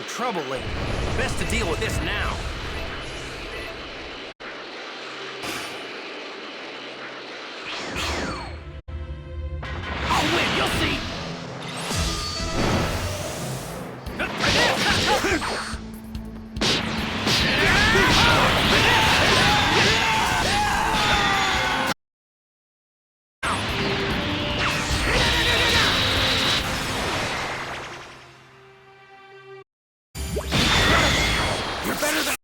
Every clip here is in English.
trouble lately. Best to deal with this now. I'll win, you'll see! You're better than...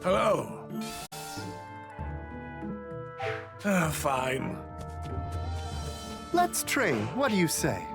Hello. Fine. Let's train. What do you say?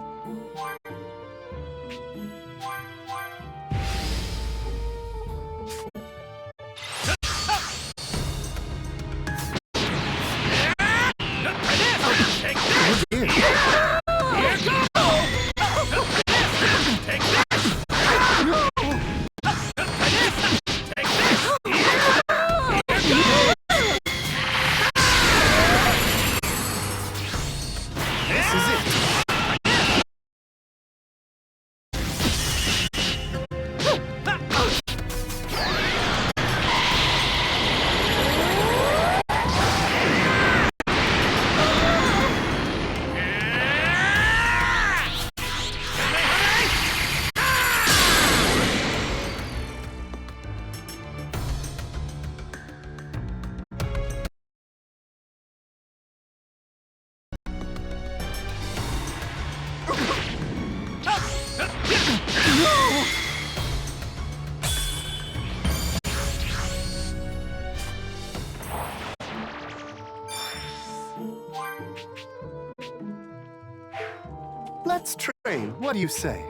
Let's train. What do you say?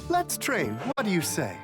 Let's train. What do you say?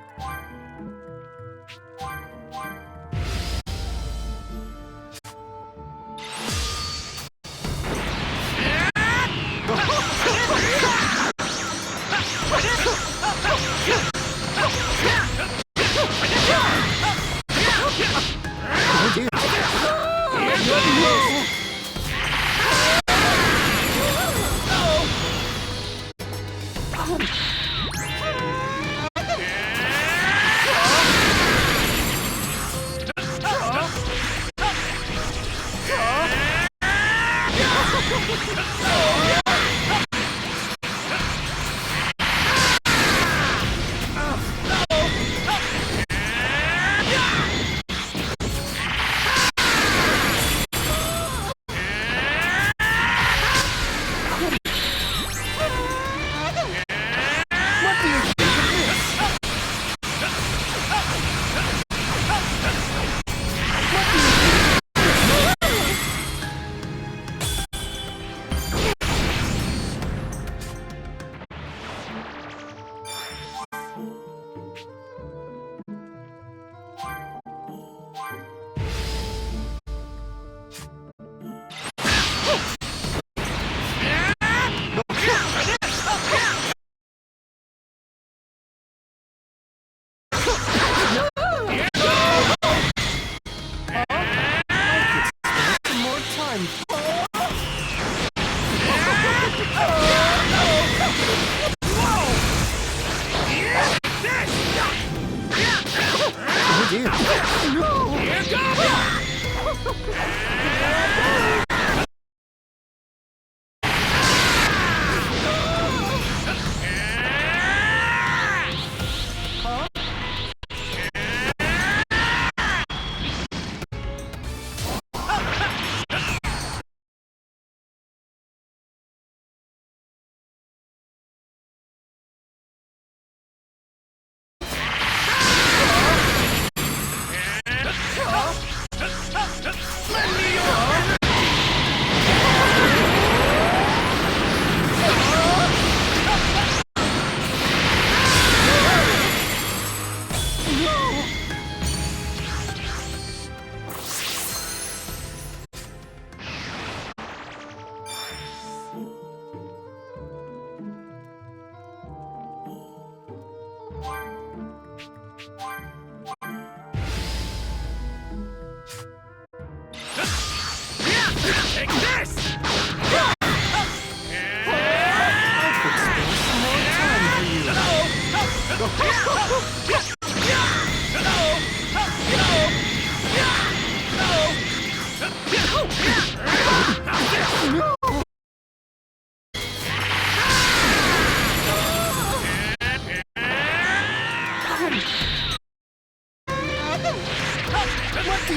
What do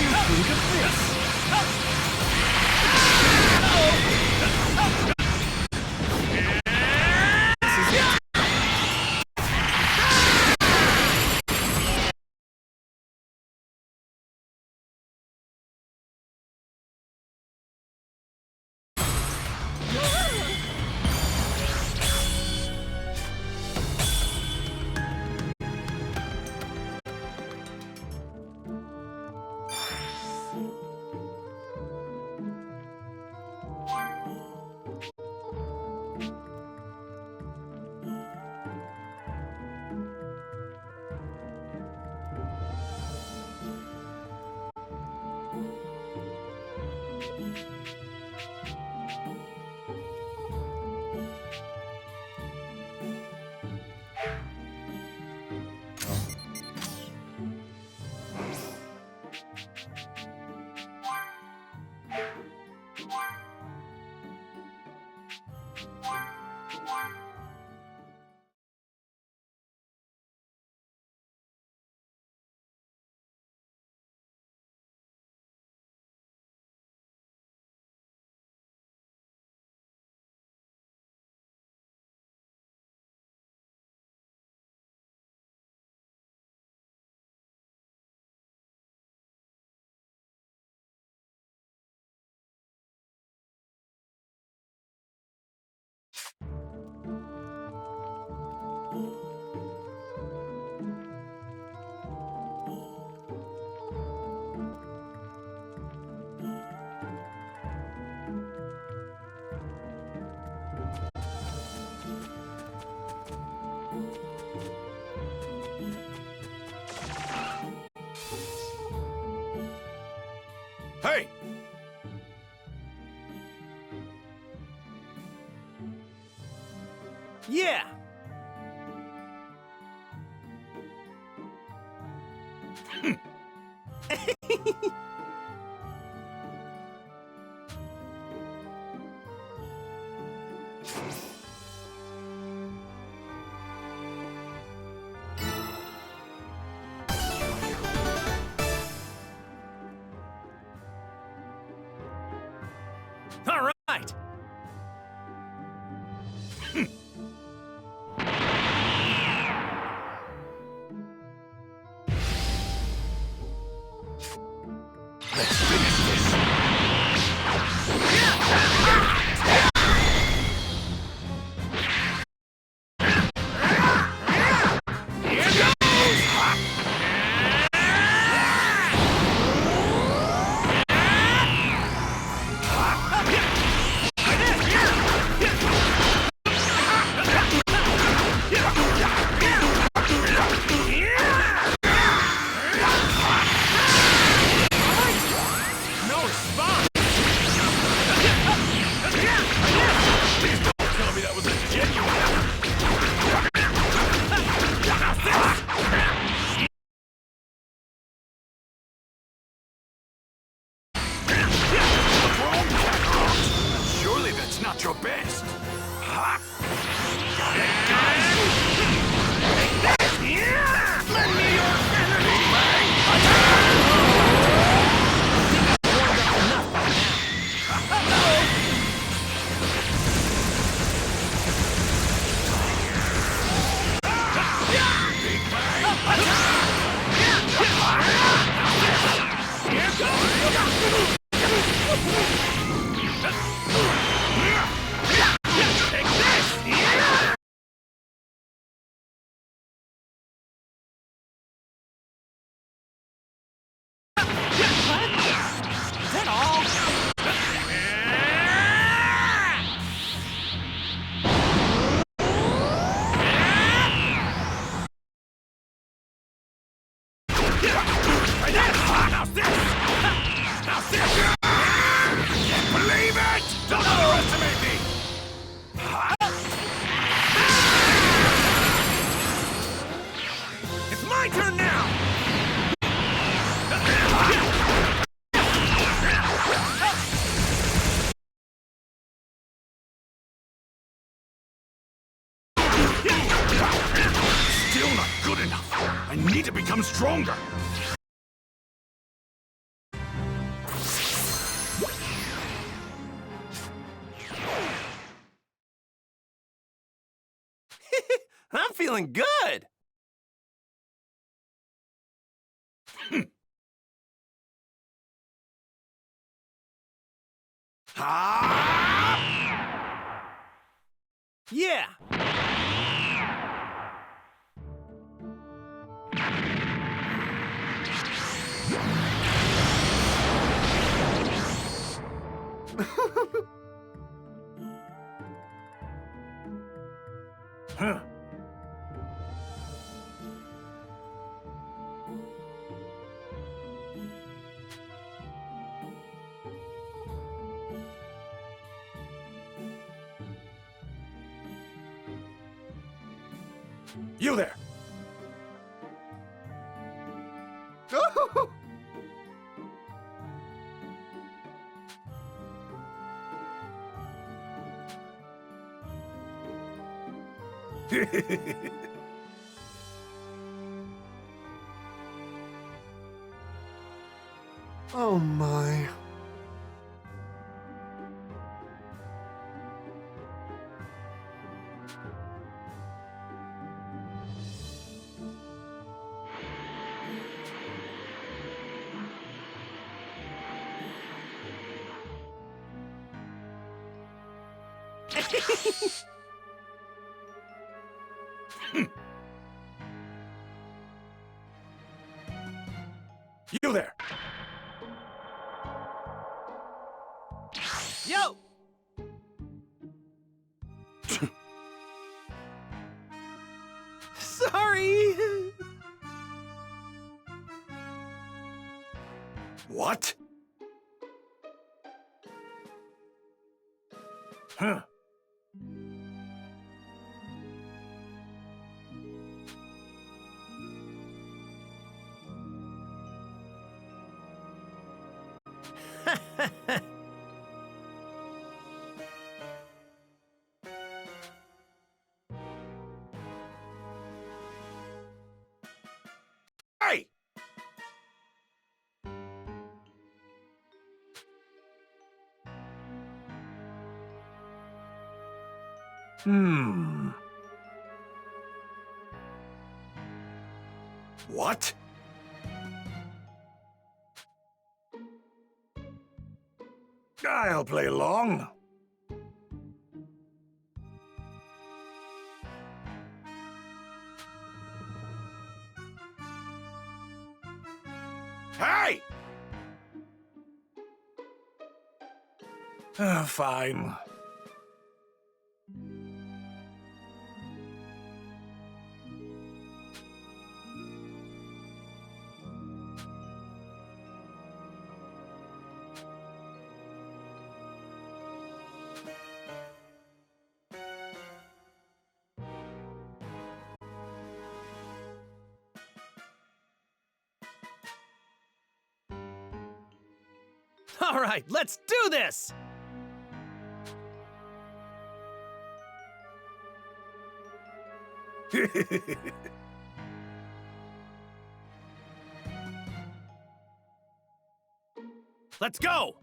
you think of this? Yeah! All right! No response! Please don't tell me that was a genuine... Wrong, Kakaroto! Surely that's not your best! Ha! Got it, Lend me your energy! Is that all? Now this! Can't believe it! Don't underestimate me! It's my turn now! Still not good enough. I need to become stronger. I'm feeling good. Yeah. Huh. You there! Oh my. You there! Yo! Sorry! What? Huh. What? I'll play along. Hey! Fine. All right, let's do this! Let's go!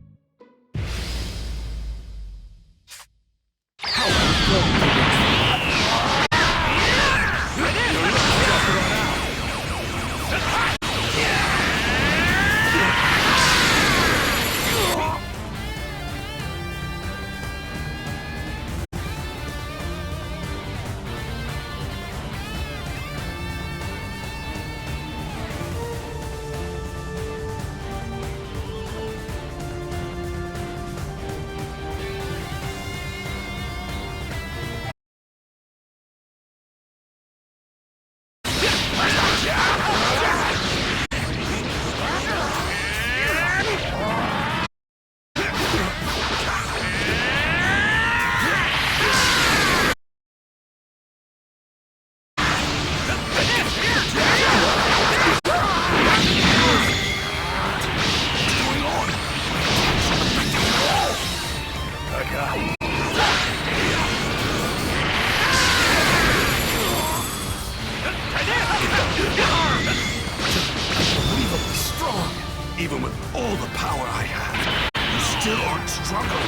Unbelievably strong. Even with all the power I have, you still aren't stronger.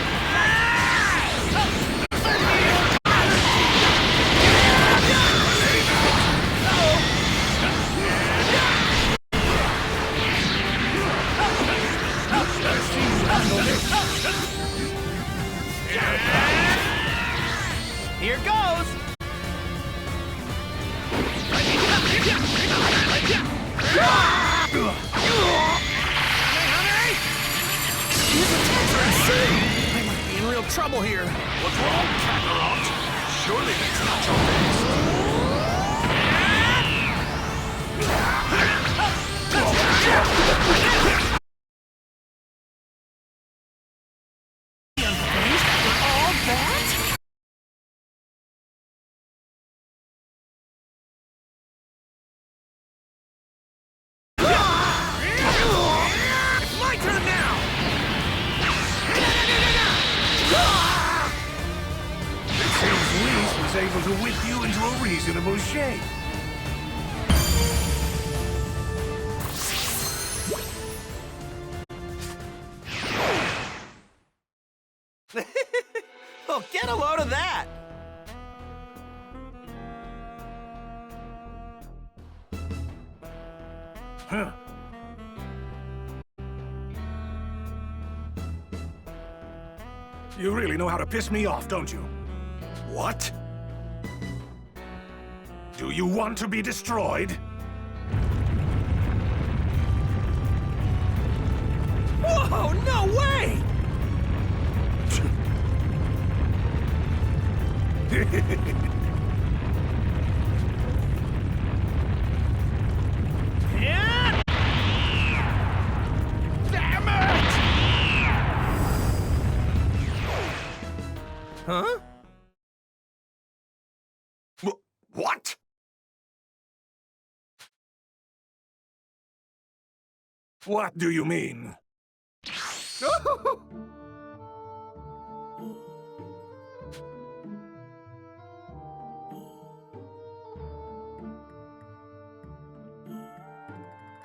Here goes! I might be in real trouble here. What's wrong, Kakaroto? Surely that's not your best. It's my turn now! It seems Whis was able to whip you into a reasonable shape. Oh, get a load of that! Huh. You really know how to piss me off, don't you? What? Do you want to be destroyed? Whoa, no way! Yeah! Damn it! Huh? What? What do you mean?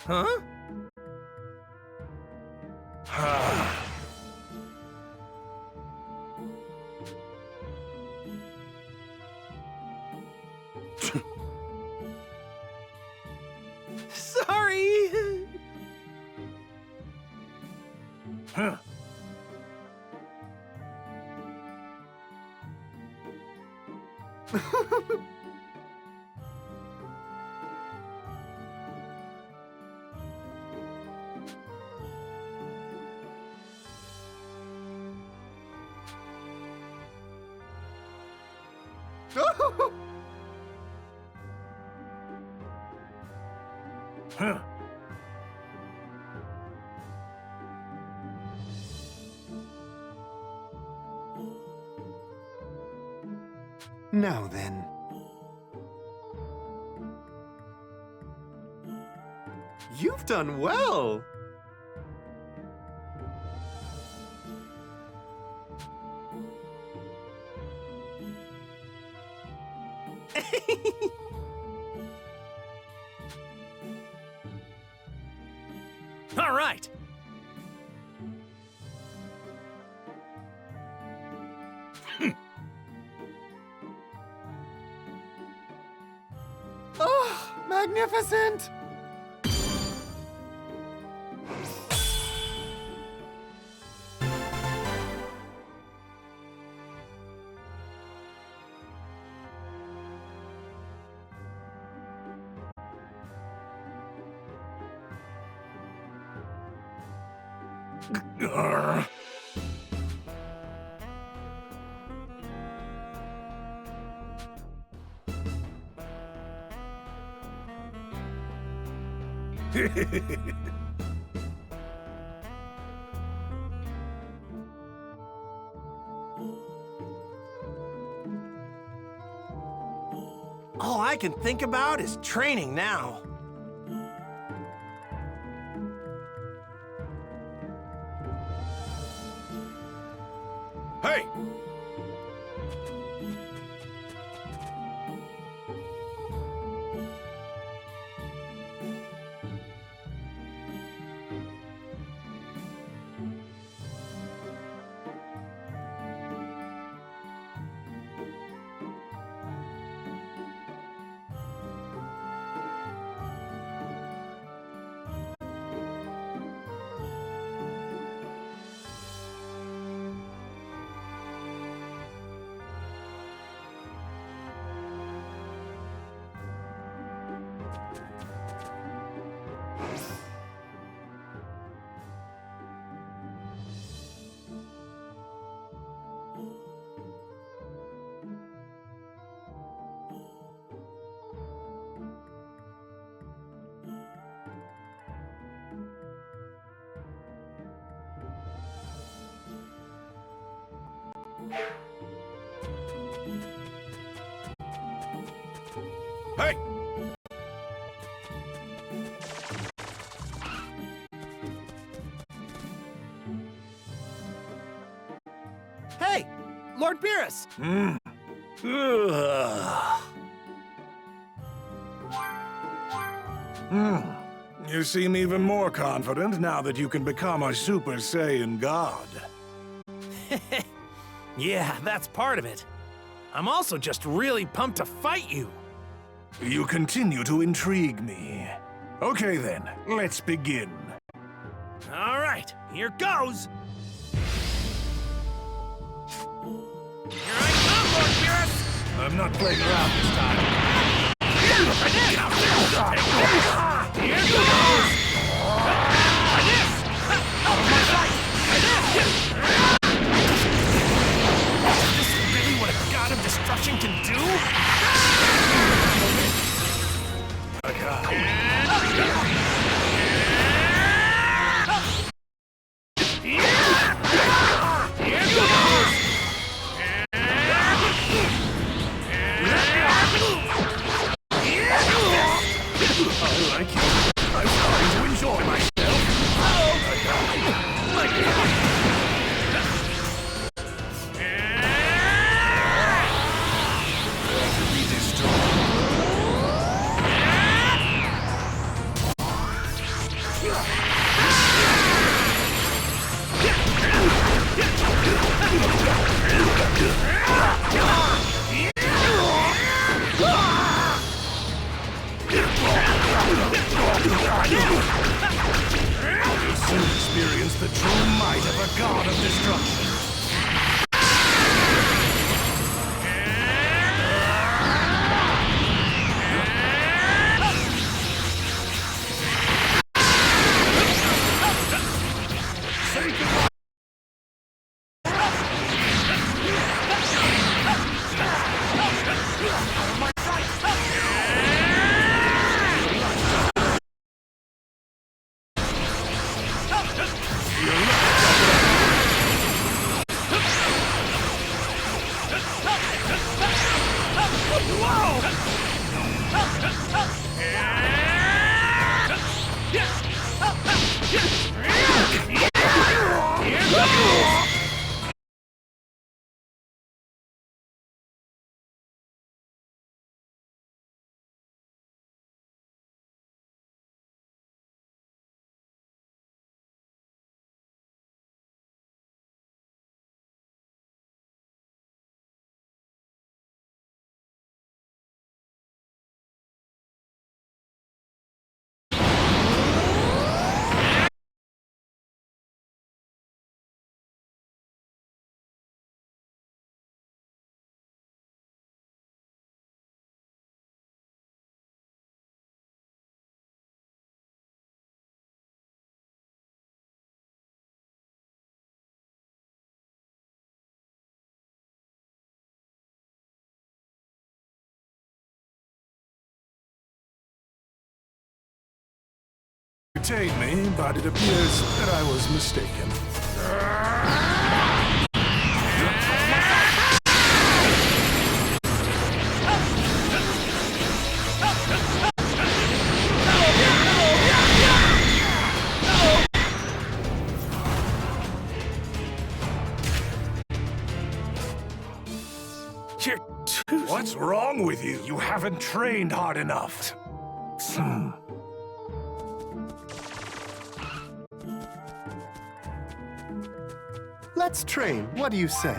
Huh? Huh. Now then. You've done well! All right. Oh, magnificent! All I can think about is training now. Hey! Hey! Hey, Lord Bills! You seem even more confident now that you can become a Super Saiyan God. Yeah, that's part of it. I'm also just really pumped to fight you. You continue to intrigue me. Okay then, let's begin. All right, here goes. Here I come, Lord Bills! I'm not playing around this time. Here goes! Is this really what a god of destruction can do? I like you. I'm starting to entertain me, but it appears that I was mistaken. You're too... What's wrong with you? You haven't trained hard enough. Let's train. What do you say?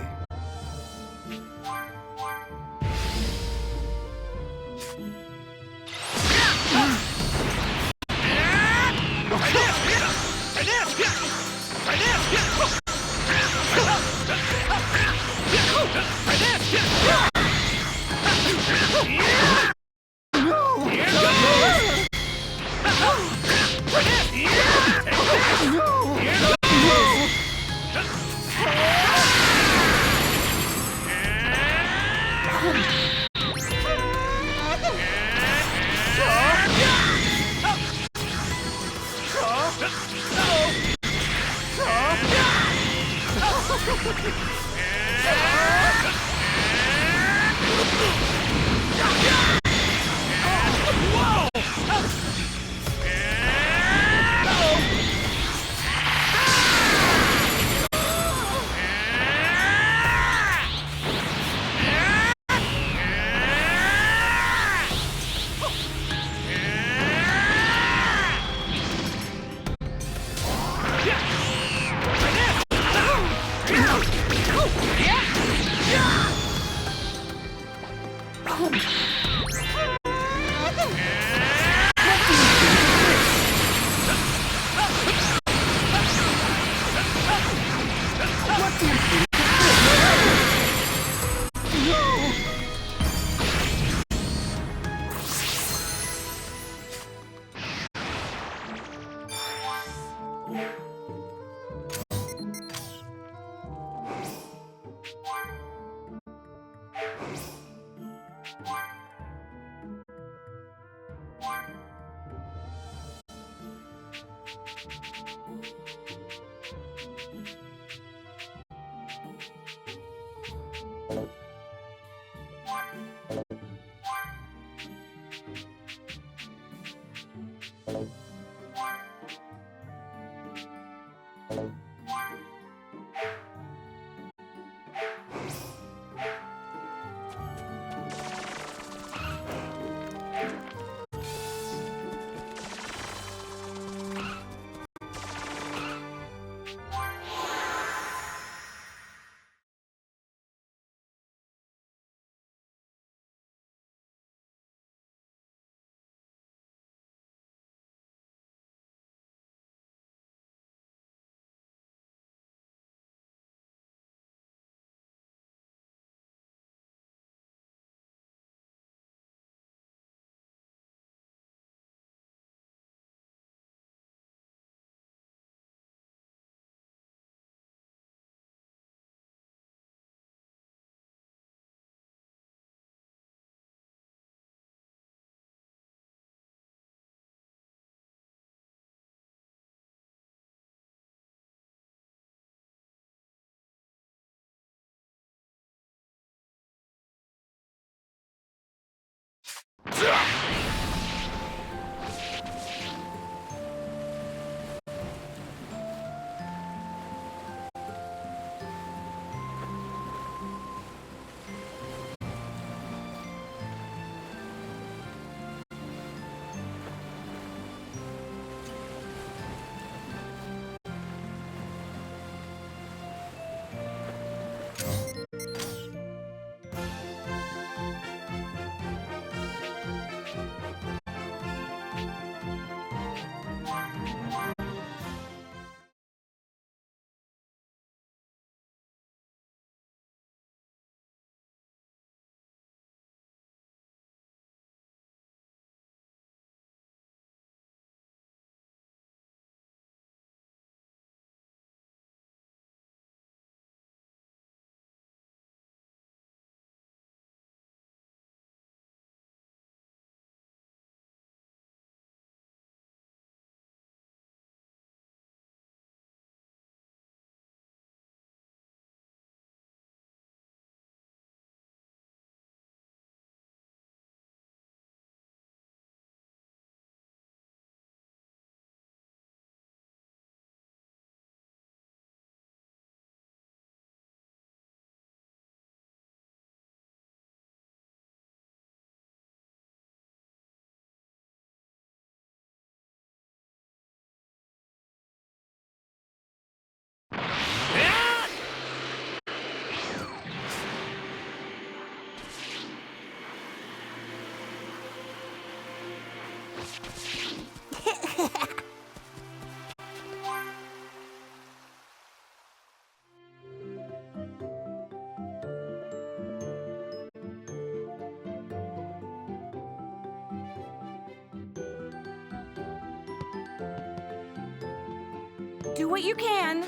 Do what you can.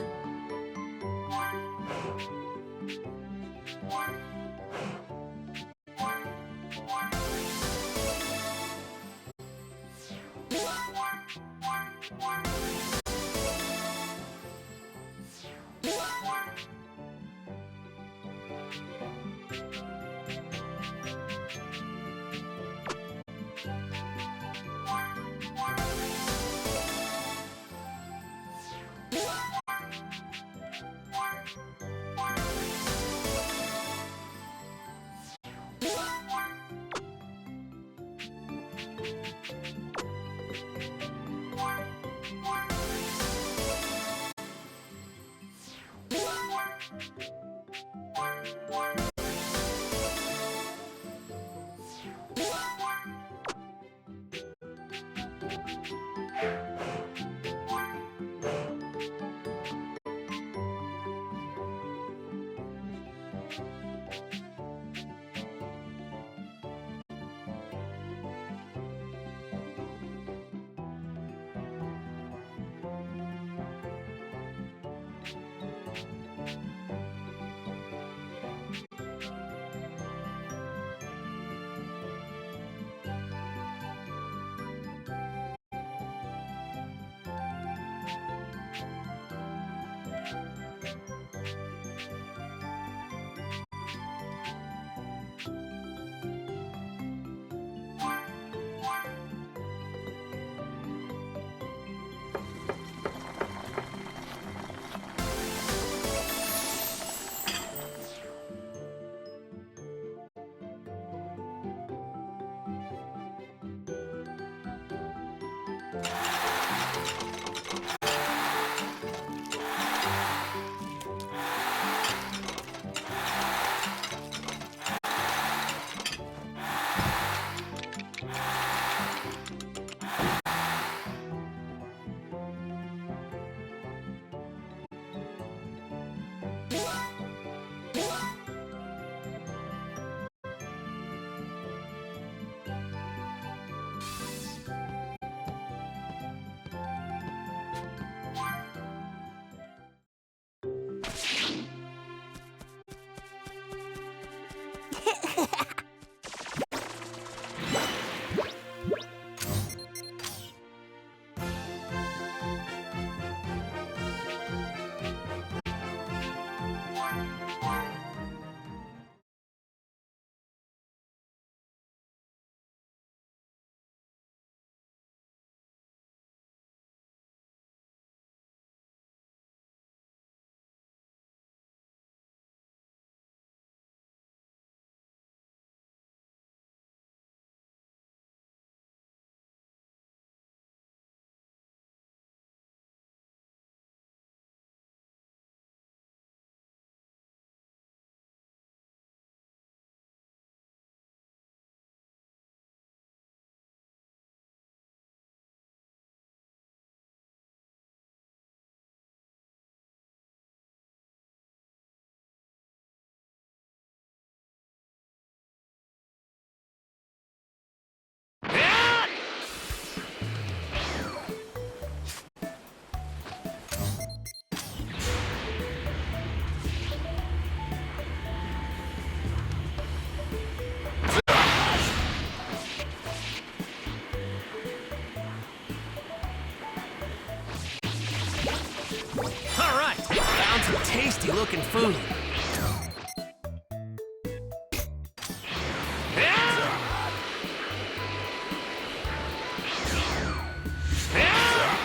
Tasty looking food.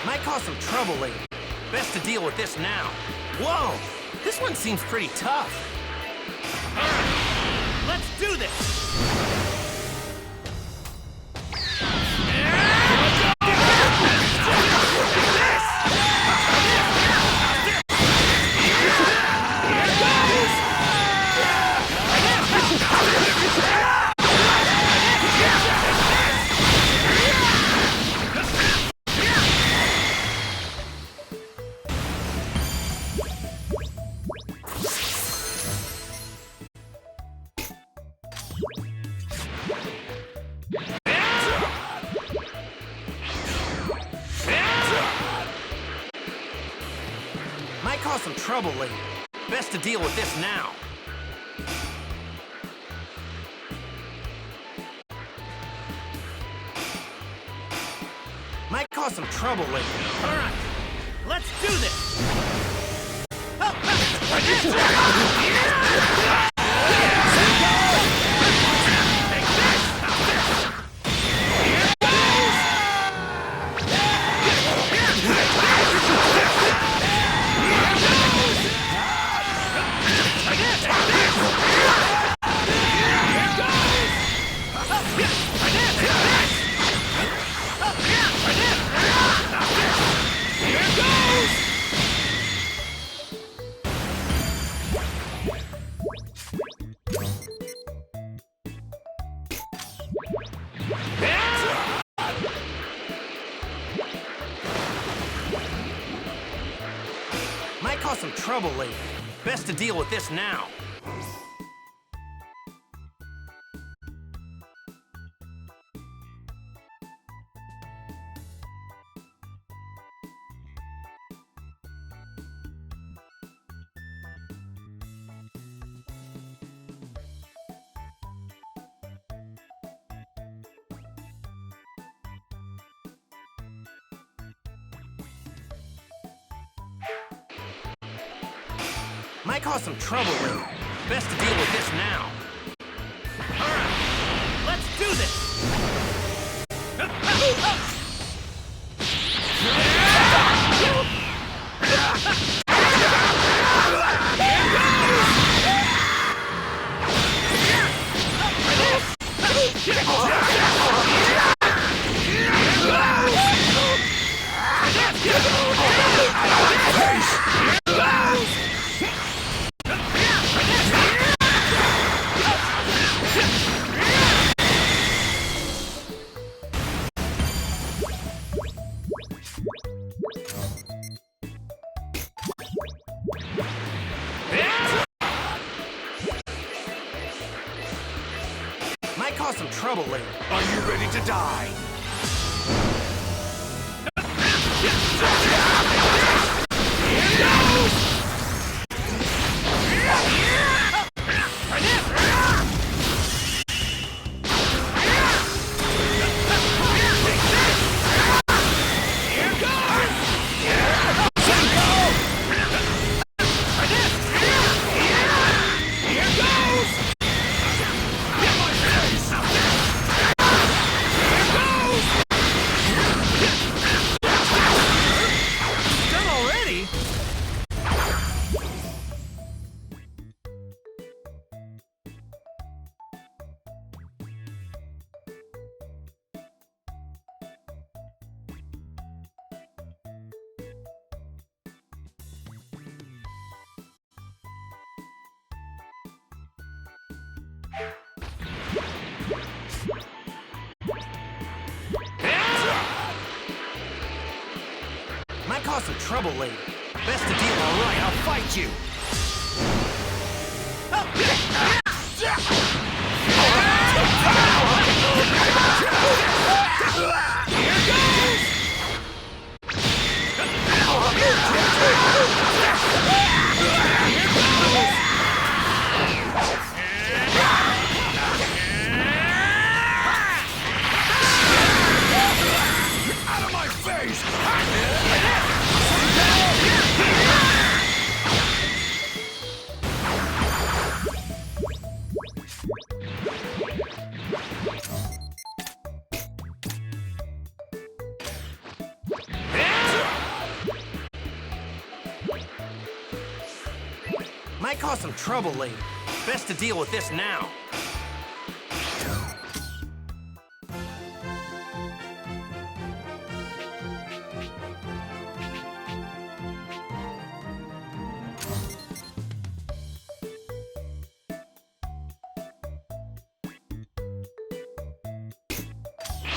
Might cause some trouble later. Best to deal with this now. Whoa, this one seems pretty tough. All right, let's do this. cause some trouble later. Best to deal with this now. Might cause some trouble later. All right, let's do this. Might cause some trouble later. Best to deal with this now. Might cause some trouble later. Best to deal with this now. All right, let's do this. Might cause some trouble later. Are you ready to die? Might cause some trouble later. Best to deal. All right, I'll fight you. Out of my face! Might cause some trouble later. Best to deal with this now.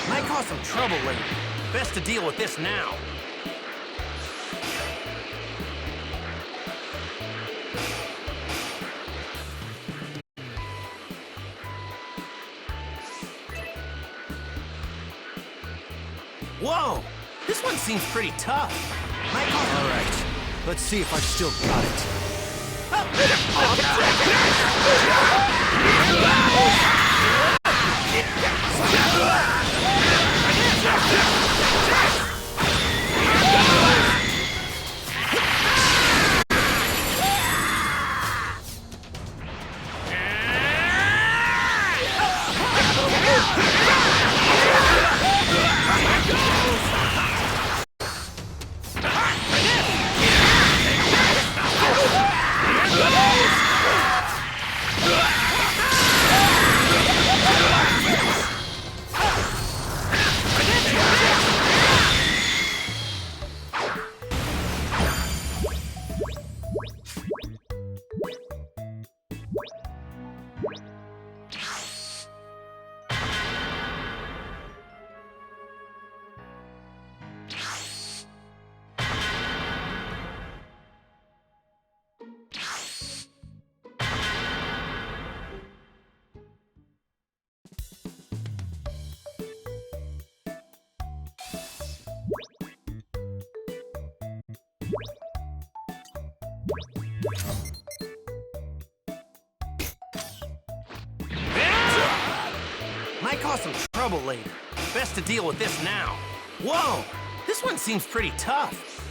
Might cause some trouble later. Best to deal with this now. Whoa! This one seems pretty tough. Might cause... All right, Let's see if I've still got it. Might cause some trouble later. Best to deal with this now. Whoa! This one seems pretty tough.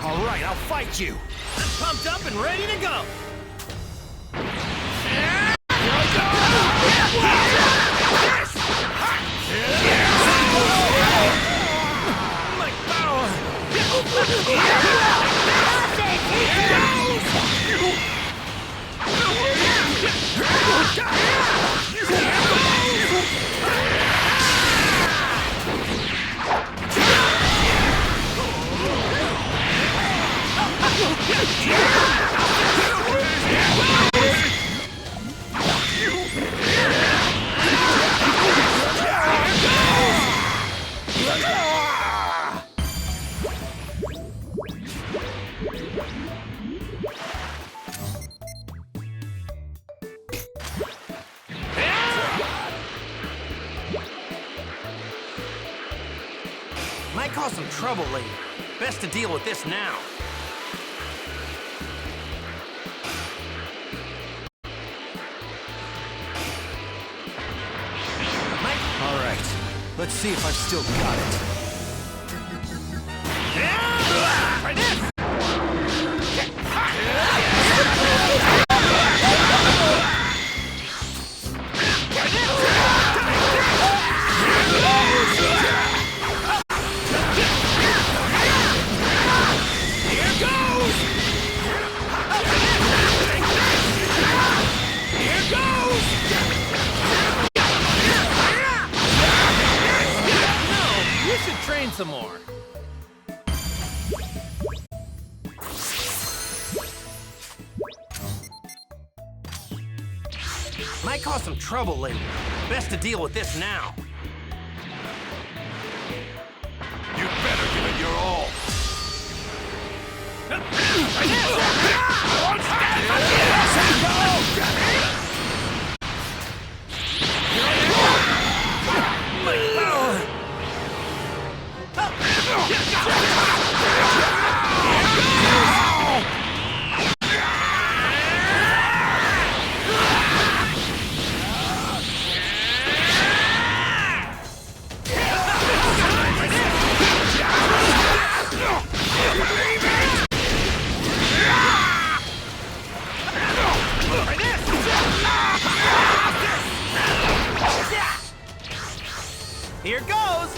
All right, I'll fight you. I'm pumped up and ready to go. My power! Might cause some trouble later. Best to deal with this now. All right, let's see if I've still got it. Train some more. Might cause some trouble later. Best to deal with this now. You better give it your all. Here goes!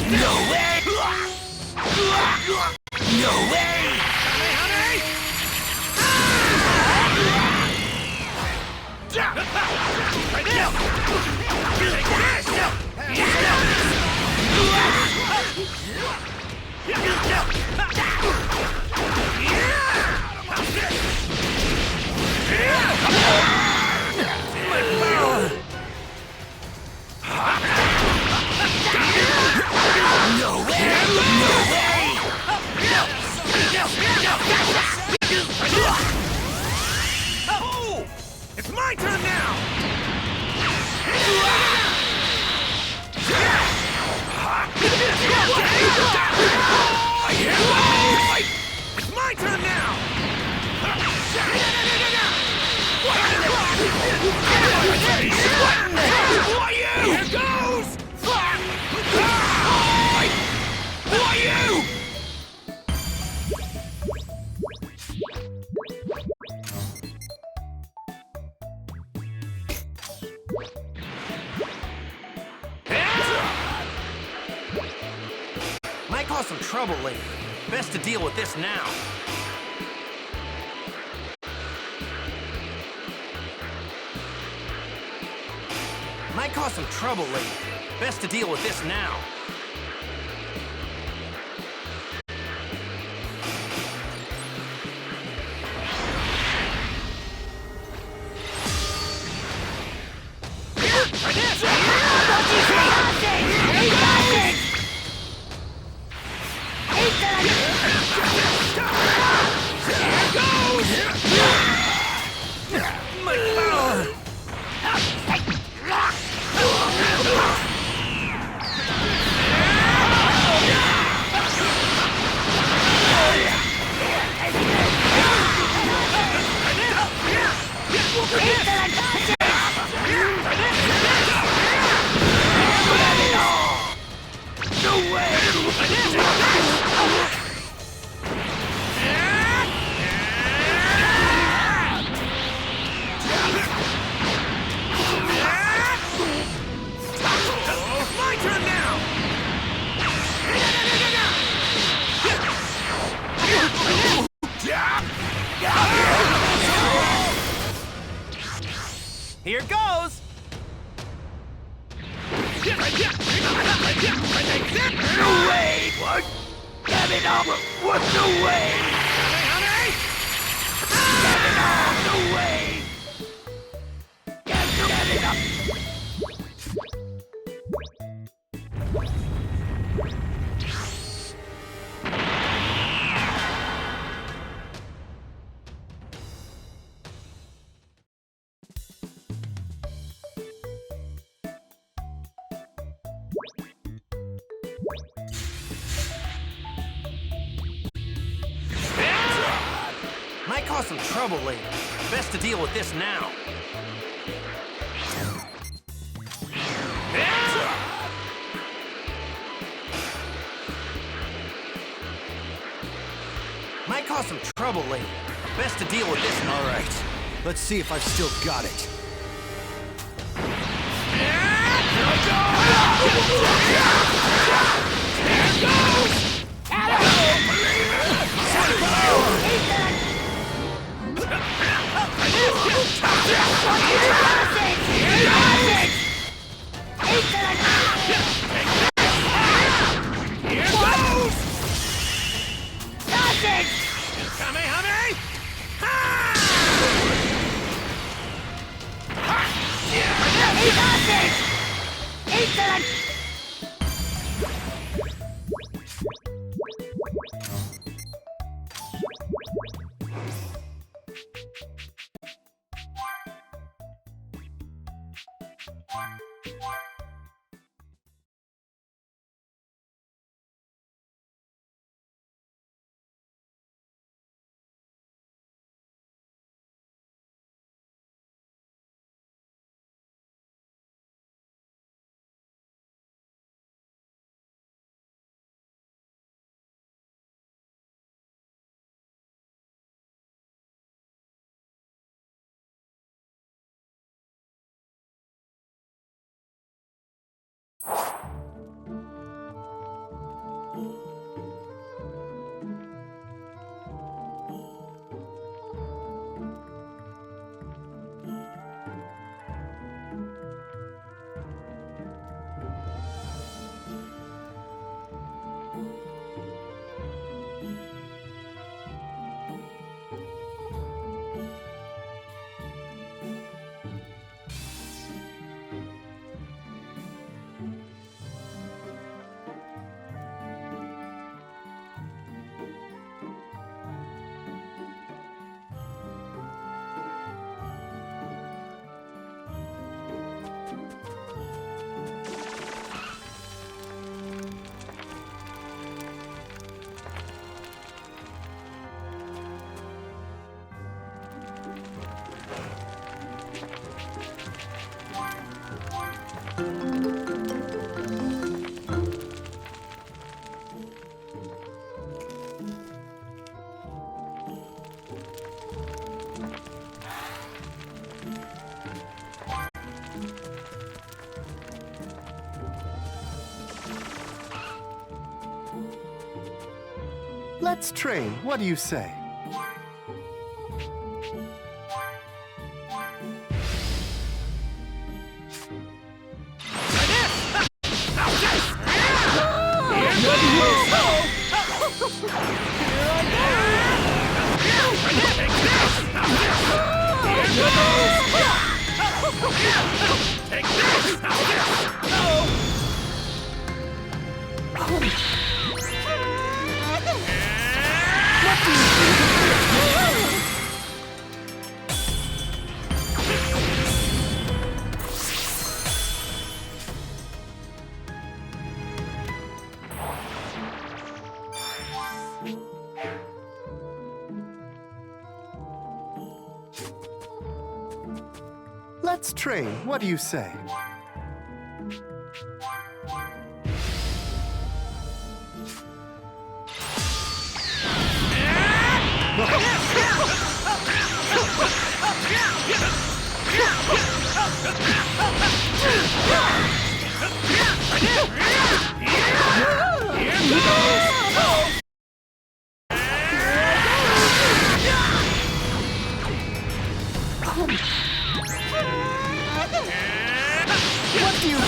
No way! No way! Oh! It's my turn now! some trouble later. Best to deal with this now. Might cause some trouble later. Best to deal with this now. Here goes! No way! What? Damn it all! What? No way! Damn it all! No way! Damn it all! Might cause some trouble later. Best to deal with this now. Might cause some trouble later. Best to deal with this now. All right. Let's see if I've still got it. Let's train. What do you say? Let's train. What do you say? What do you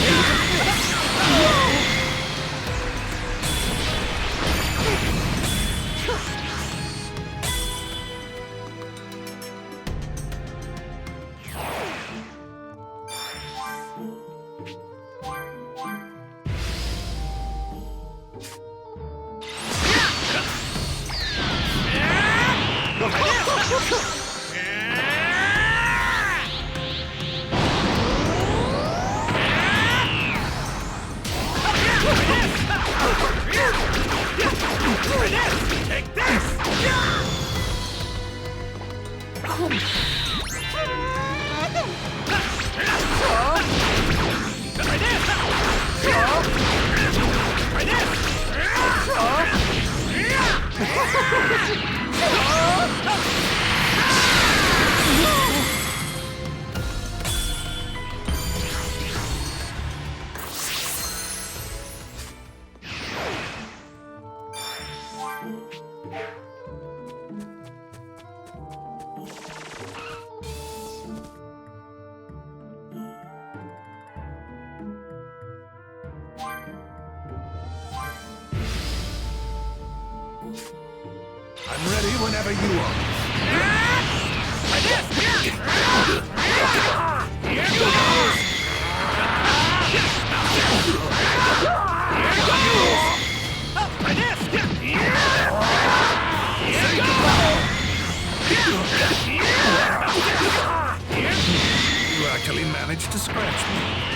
I'm ready whenever you are. You actually managed to scratch me.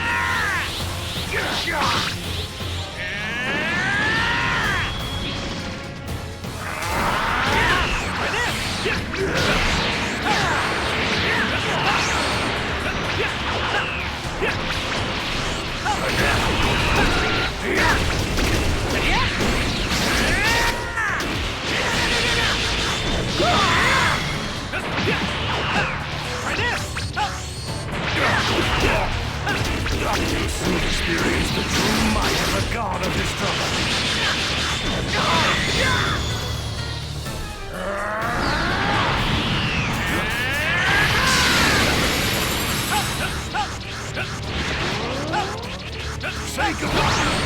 You soon experience the true might of the god of destruction. Say goodbye!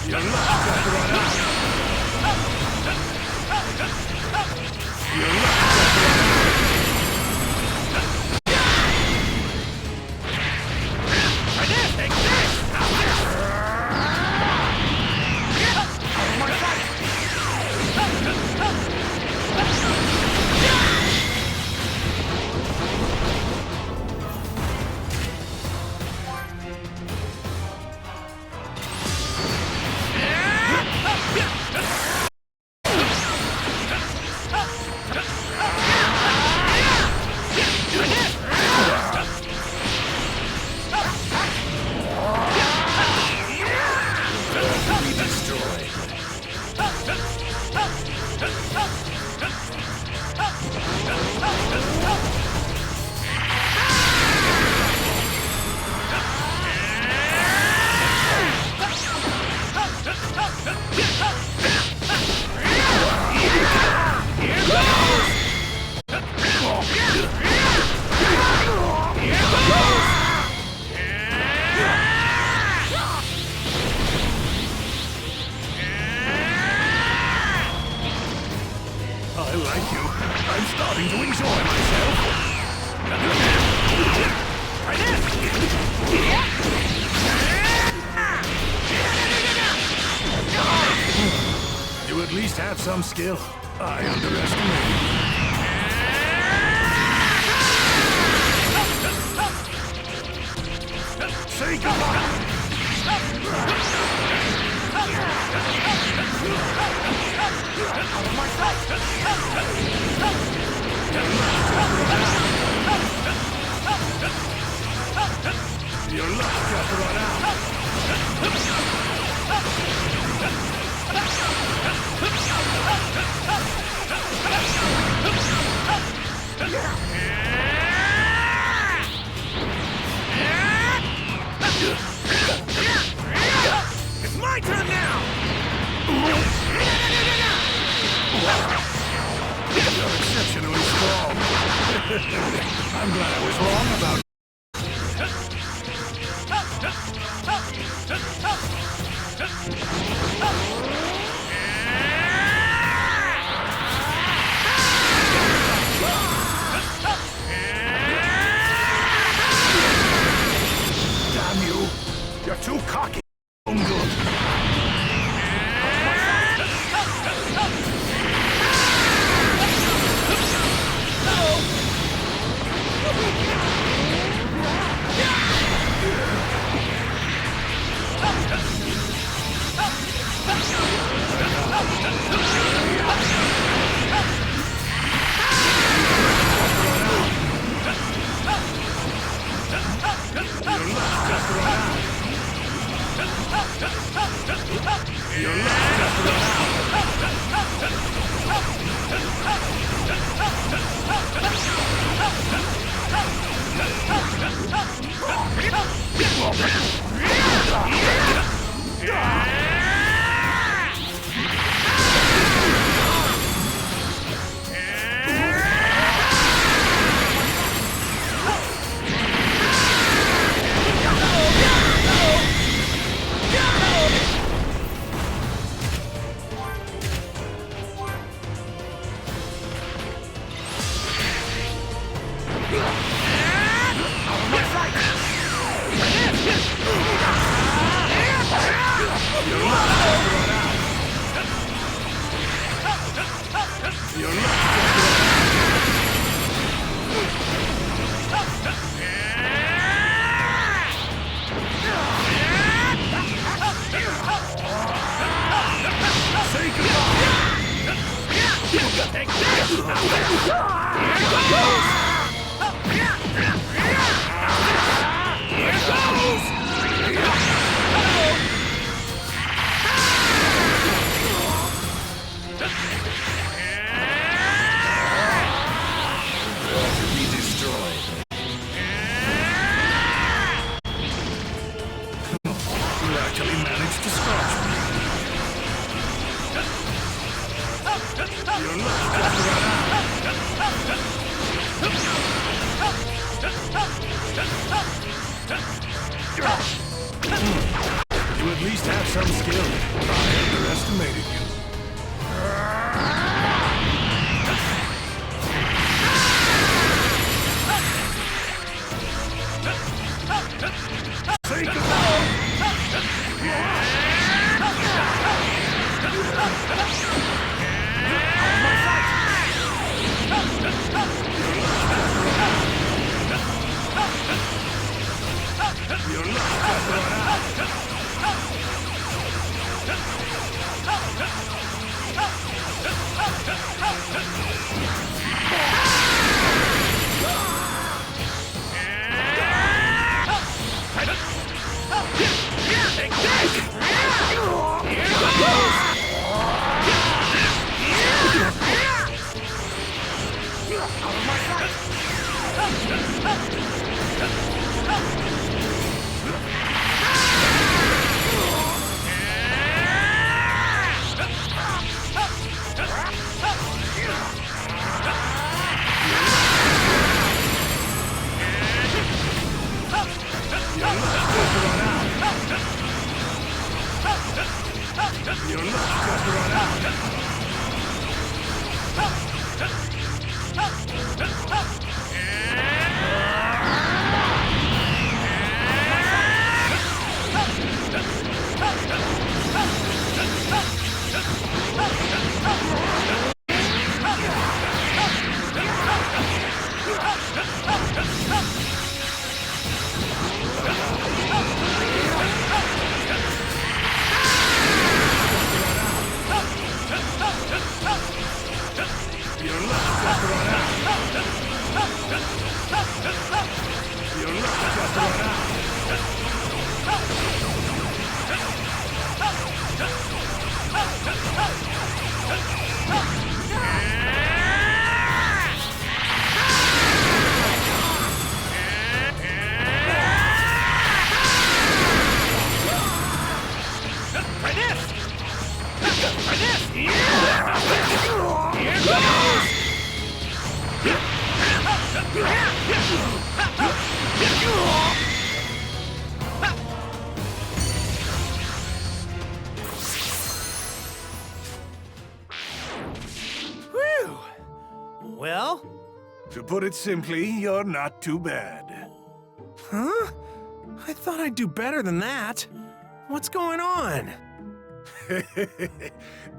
You're not just run out. have some skill. I underestimate. Say goodbye! Out of my sight! Your luck just run out! It's my turn now! You're exceptionally strong. I'm glad I was wrong about Damn you! You're too cocky. Good. You at least have some skill. I underestimated you. Say goodbye! Your luck just run out. Your luck just run out. put it simply, you're not too bad. Huh? I thought I'd do better than that. What's going on?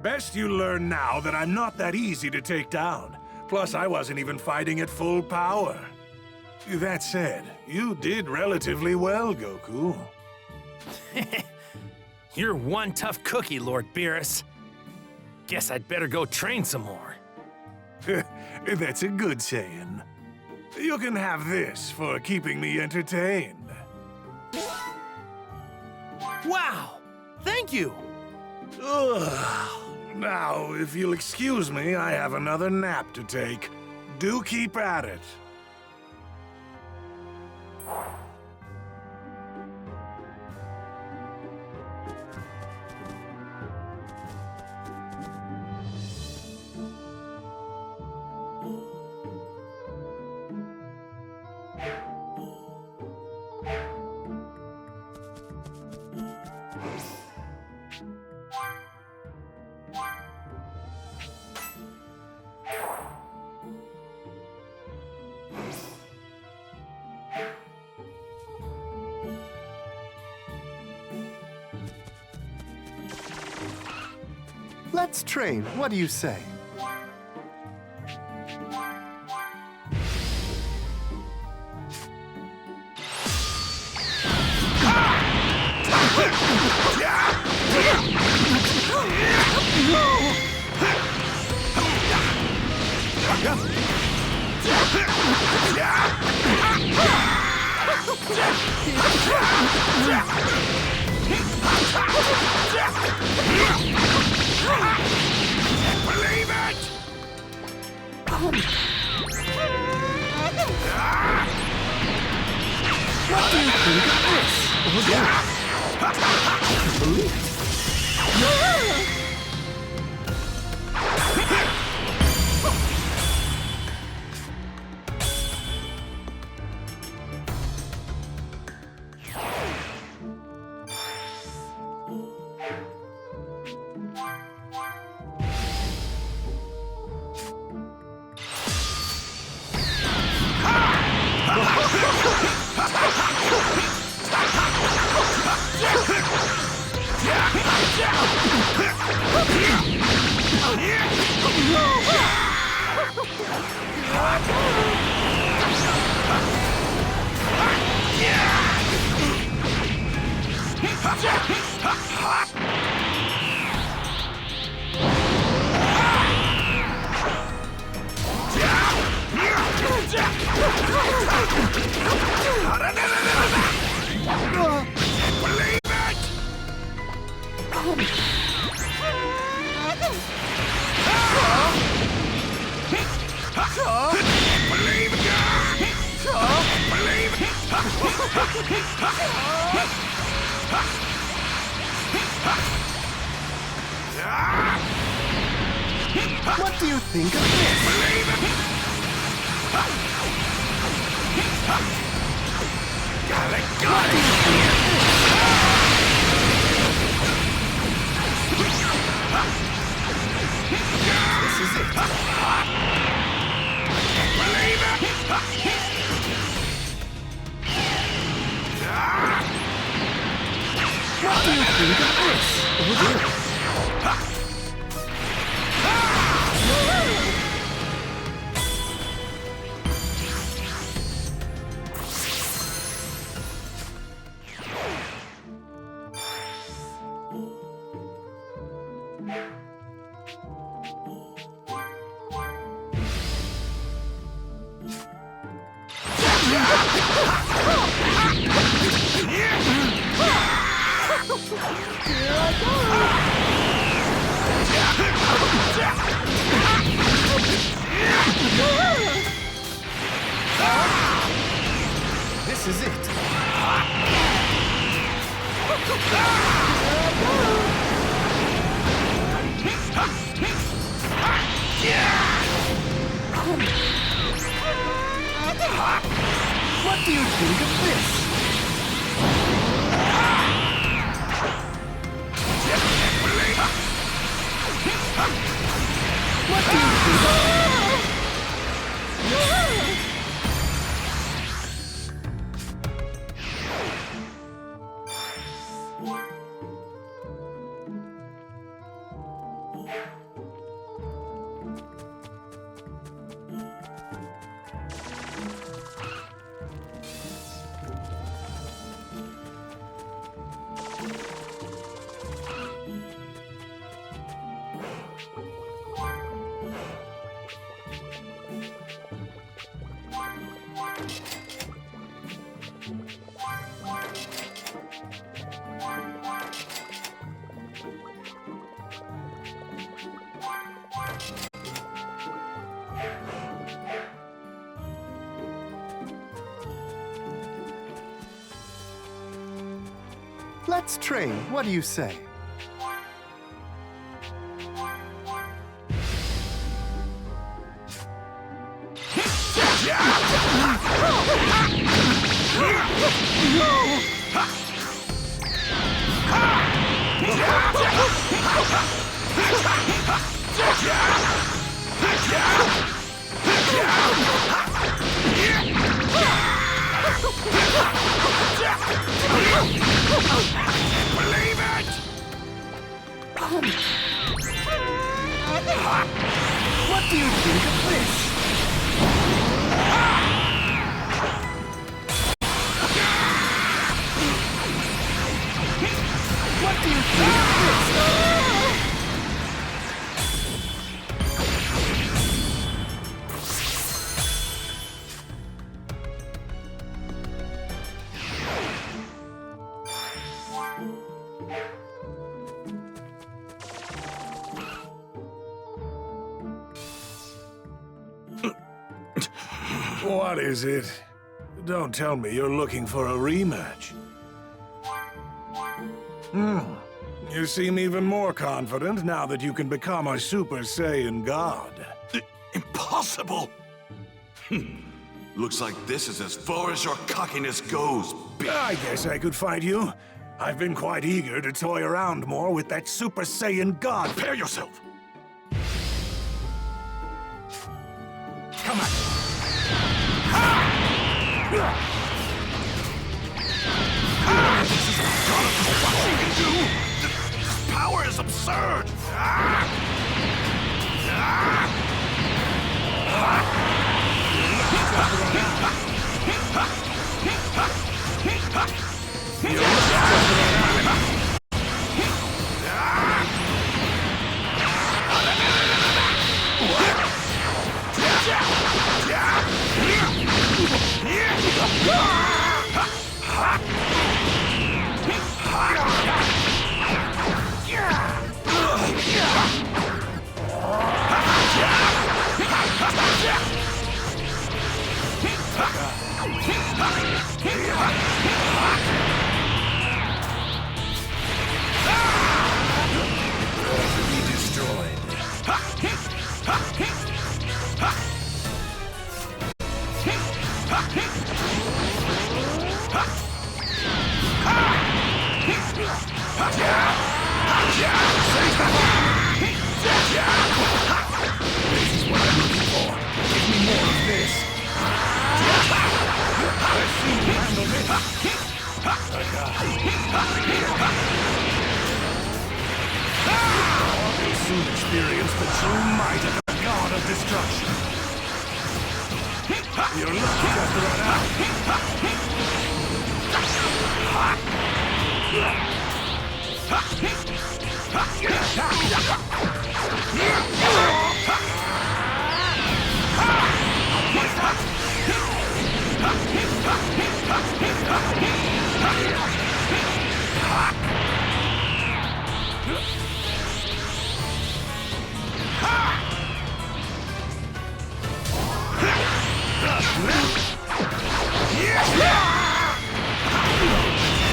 Best you learn now that I'm not that easy to take down. Plus, I wasn't even fighting at full power. That said, you did relatively well, Goku. You're one tough cookie, Lord Bills. Guess I'd better go train some more. That's a good saying. You can have this for keeping me entertained. Wow! Thank you! Ugh. Now, if you'll excuse me, I have another nap to take. Do keep at it. Let's train. What do you say? Believe it! What do you think of this? Oh, yeah. Believe it. What do you think of this? This is it. What do you think of this? Oh, dear. This is it. What do you think of this? What do you think of this? Let's train. What do you say? Believe it! What do you think of this? What do you think of this? What is it? Don't tell me you're looking for a rematch. You seem even more confident now that you can become a Super Saiyan God. Impossible! Looks like this is as far as your cockiness goes, I guess I could fight you. I've been quite eager to toy around more with that Super Saiyan God. Prepare yourself! Come on. What you can do? This power is absurd! Soon experience the true might of the God of Destruction. Your luck has to run out.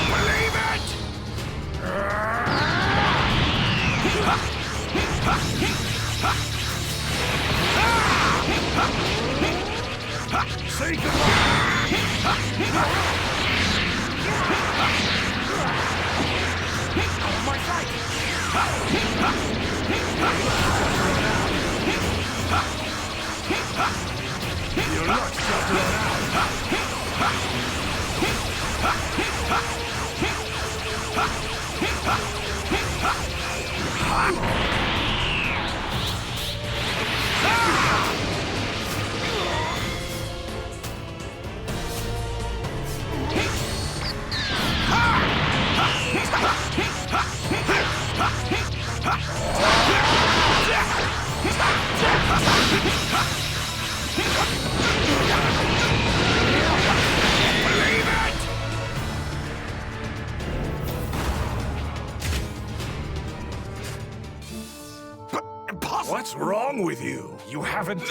Believe it! Say goodbye! My sight! Your luck's just run out. What's wrong with you? You haven't...